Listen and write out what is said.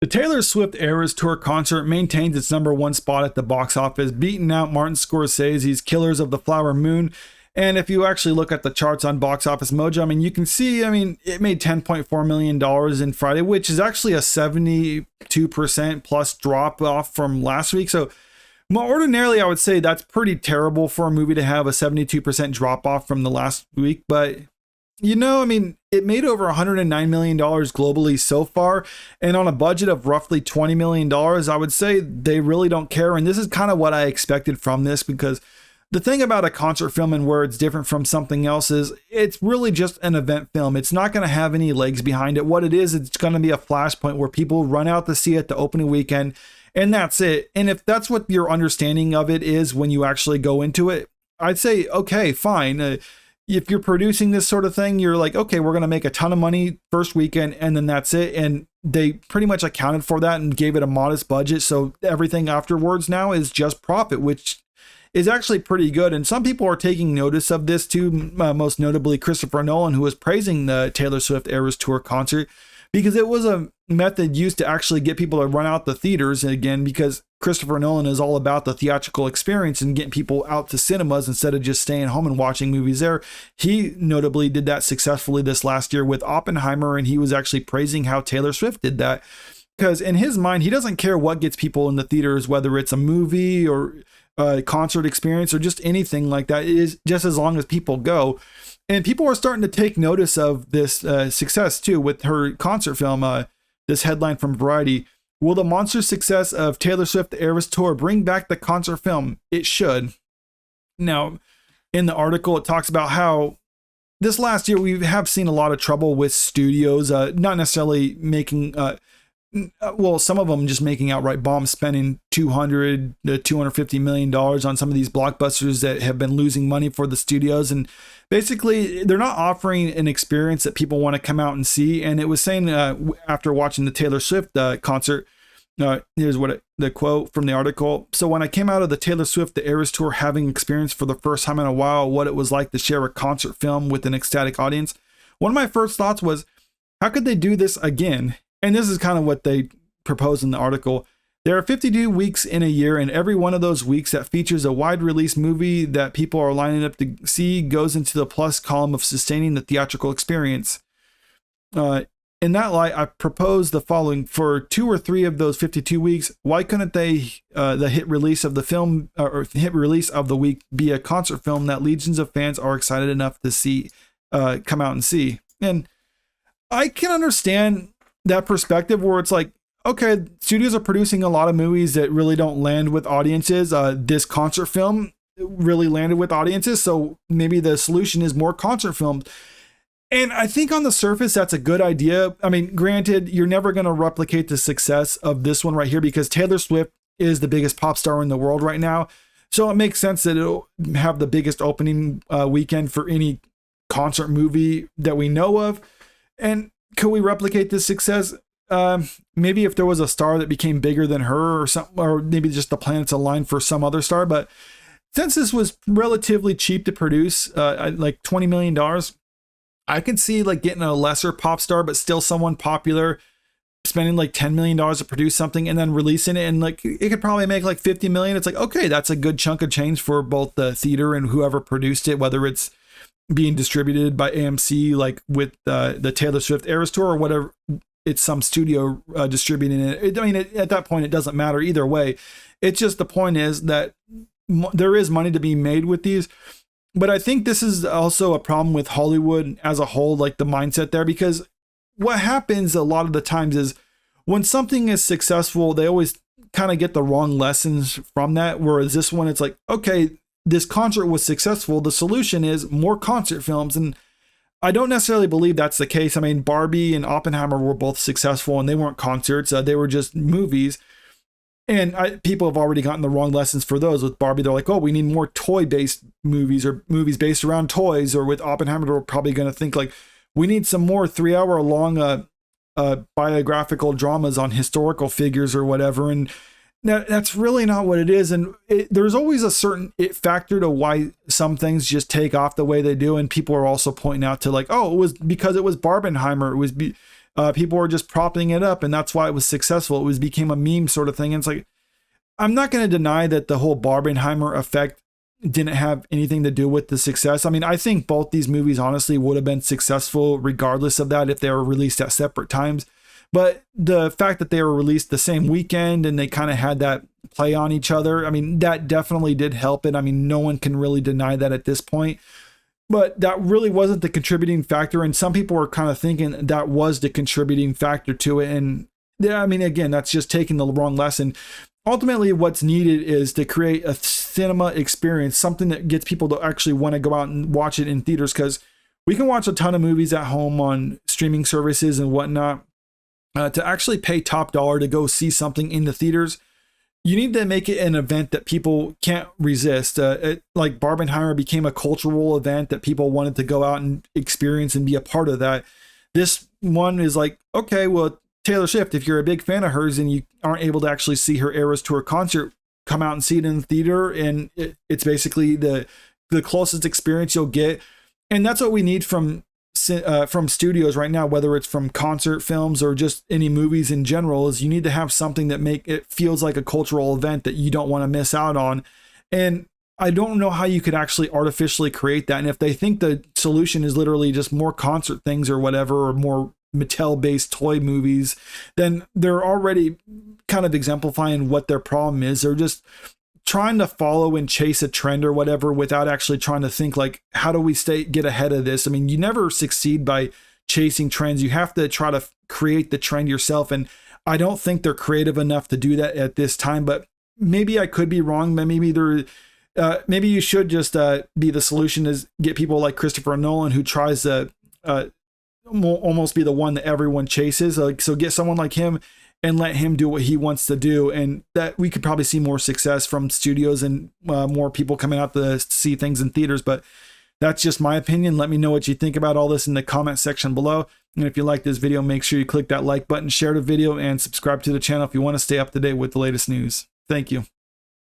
The Taylor Swift Eras Tour concert maintains its number one spot at the box office, beating out Martin Scorsese's Killers of the Flower Moon. And if you actually look at the charts on Box Office Mojo, I mean, you can see, I mean, it made $10.4 million in Friday, which is actually a 72% plus drop off from last week. So more ordinarily, I would say that's pretty terrible for a movie to have a 72% drop off from the last week. But I mean, it made over $109 million globally so far. And on a budget of roughly $20 million, I would say they really don't care. And this is kind of what I expected from this, because the thing about a concert film and where it's different from something else is it's really just an event film. It's not going to have any legs behind it. What it is, it's going to be a flashpoint where people run out to see it the opening weekend, and that's it. And if that's what your understanding of it is when you actually go into it, I'd say, okay, fine. If you're producing this sort of thing, you're like, okay, we're going to make a ton of money first weekend and then that's it. And they pretty much accounted for that and gave it a modest budget. So everything afterwards now is just profit, which is actually pretty good. And some people are taking notice of this too, most notably Christopher Nolan, who was praising the Taylor Swift Eras Tour concert because it was a method used to actually get people to run out the theaters again, because Christopher Nolan is all about the theatrical experience and getting people out to cinemas instead of just staying home and watching movies there. He notably did that successfully this last year with Oppenheimer, and he was actually praising how Taylor Swift did that. Because in his mind, he doesn't care what gets people in the theaters, whether it's a movie or a concert experience or just anything like that. It is just as long as people go. And people are starting to take notice of this success too with her concert film. This headline from Variety: will the monster success of Taylor Swift the Eras Tour bring back the concert film? It should. Now, in the article, it talks about how this last year we have seen a lot of trouble with studios, not necessarily making, some of them just making outright bombs, spending $200 to $250 million on some of these blockbusters that have been losing money for the studios. And basically, they're not offering an experience that people want to come out and see. And it was saying after watching the Taylor Swift concert, here's the quote from the article. So when I came out of the Taylor Swift the Eras Tour, having experienced for the first time in a while what it was like to share a concert film with an ecstatic audience, one of my first thoughts was, how could they do this again? And this is kind of what they propose in the article. There are 52 weeks in a year, and every one of those weeks that features a wide release movie that people are lining up to see goes into the plus column of sustaining the theatrical experience. In that light, I propose the following. For 2 or 3 of those 52 weeks, why couldn't they, the hit release of the film or hit release of the week, be a concert film that legions of fans are excited enough to see, come out and see? And I can understand that perspective where it's like, okay, studios are producing a lot of movies that really don't land with audiences. This concert film really landed with audiences, so maybe the solution is more concert films. And I think on the surface, that's a good idea. I mean, granted, you're never going to replicate the success of this one right here because Taylor Swift is the biggest pop star in the world right now. So it makes sense that it'll have the biggest opening weekend for any concert movie that we know of. And could we replicate this success? Maybe if there was a star that became bigger than her or something, or maybe just the planets aligned for some other star. But since this was relatively cheap to produce, like $20 million, I could see like getting a lesser pop star, but still someone popular, spending like $10 million to produce something and then releasing it. And like, it could probably make like 50 million. It's like, okay, that's a good chunk of change for both the theater and whoever produced it, whether it's being distributed by AMC, like with the Taylor Swift Eras Tour or whatever, it's some studio distributing it. I mean, at that point, it doesn't matter either way. It's just the point is that there is money to be made with these. But I think this is also a problem with Hollywood as a whole, like the mindset there, because what happens a lot of the times is when something is successful, they always kind of get the wrong lessons from that. Whereas this one, it's like, okay, this concert was successful. The solution is more concert films. And I don't necessarily believe that's the case. I mean, Barbie and Oppenheimer were both successful and they weren't concerts. They were just movies. And people have already gotten the wrong lessons for those. With Barbie, they're like, oh, we need more toy-based movies or movies based around toys. Or with Oppenheimer, they're probably going to think like, we need some more 3-hour long biographical dramas on historical figures or whatever. And that's really not what it is. And there's always a certain it factor to why some things just take off the way they do. And people are also pointing out to like, oh, it was because it was Barbenheimer. It was People were just propping it up, and that's why it was successful. It was became a meme sort of thing. And it's like, I'm not going to deny that the whole Barbenheimer effect didn't have anything to do with the success. I mean, I think both these movies honestly would have been successful regardless of that if they were released at separate times. But the fact that they were released the same weekend and they kind of had that play on each other, I mean, that definitely did help it. I mean, no one can really deny that at this point. But that really wasn't the contributing factor. And some people were kind of thinking that was the contributing factor to it. And yeah, I mean, again, that's just taking the wrong lesson. Ultimately, what's needed is to create a cinema experience, something that gets people to actually want to go out and watch it in theaters, because we can watch a ton of movies at home on streaming services and whatnot. To actually pay top dollar to go see something in the theaters, you need to make it an event that people can't resist. Like Barbenheimer became a cultural event that people wanted to go out and experience and be a part of that. This one is like, okay, well, Taylor Swift, if you're a big fan of hers and you aren't able to actually see her Eras Tour concert, come out and see it in the theater. And it's basically the closest experience you'll get. And that's what we need from studios right now, whether it's from concert films or just any movies in general, is you need to have something that make it feels like a cultural event that you don't want to miss out on. And I don't know how you could actually artificially create that. And if they think the solution is literally just more concert things or whatever, or more Mattel-based toy movies, then they're already kind of exemplifying what their problem is. They're just trying to follow and chase a trend or whatever without actually trying to think like, how do we get ahead of this? I mean, you never succeed by chasing trends. You have to try to create the trend yourself. And I don't think they're creative enough to do that at this time, but maybe I could be wrong. But maybe you should just be the solution is get people like Christopher Nolan, who tries to almost be the one that everyone chases. So get someone like him and let him do what he wants to do. And that we could probably see more success from studios and more people coming out to see things in theaters. But that's just my opinion. Let me know what you think about all this in the comment section below. And if you like this video, make sure you click that like button, share the video, and subscribe to the channel if you want to stay up to date with the latest news. Thank you.